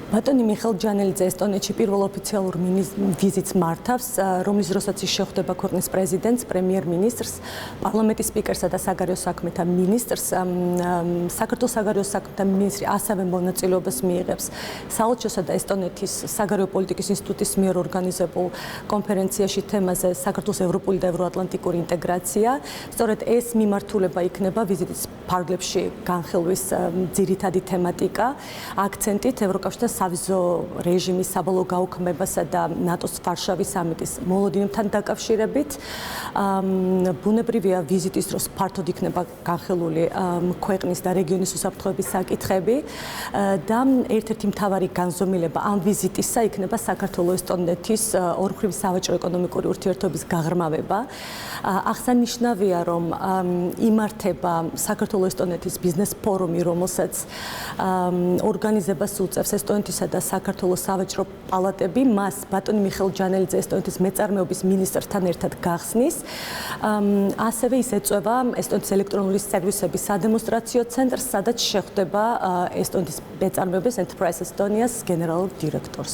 ბატონი მიხეილ ჯანელიძე ესტონეთში პირველ ოფიციალურ ვიზიტს მართავს, რომლის დროსაც ის შეხვდება ქვეყნის პრეზიდენტს, პრემიერ-მინისტრს, პარლამენტის სპიკერსა და საგარეო საქმეთა მინისტრს. საქართველოს საგარეო საქმეთა მინისტრი ასევე მონაწილეობას მიიღებს საელჩოსა და ესტონეთის საგარეო პოლიტიკის ინსტიტუტის მიერ ორგანიზებულ კონფერენციაში თემაზე საქართველოს ევროპული და ევროატლანტიკური ინტეგრაცია. სწორედ ეს მიმართულება იქნება ვიზიტის ფარგლებში განხილვის ძირითადი თემატიკა, აქცენტით ევროკავშირის სავიზო რეჟიმის საბოლოო გაუქმებასა და ნატოს ვარშავის სამიტის მოლოდინებთან დაკავშირებით. ბუნებრივია ვიზიტის დროს ფართოდ იქნება განხილული ქვეყნის და რეგიონის უსაფრთხოების საკითხები და ერთ-ერთი მთავარი განზომილება ამ ვიზიტისა იქნება საქართველოს-ესტონეთის ორმხრივი სავაჭრო-ეკონომიკური ურთიერთობის გაღრმავება. აღსანიშნავია, რომ იმართება საქართველოს-ესტონეთის ბიზნეს ფორუმი, რომელსაც ორგანიზებას უწევს ესტონეთისა და საქართველოს სავაჭრო პალატები, მას ბატონი მიხეილ ჯანელიძე ესტონეთის მეწარმეობის მინისტრთან ერთად გახსნის. ასევე ის ეწევა ესტონეთის ელექტრონული სერვისების სადემონსტრაციო ცენტრს, სადაც შეხვდება ესტონეთის მეწარმეობის Enterprise Estonia's გენერალურ დირექტორს.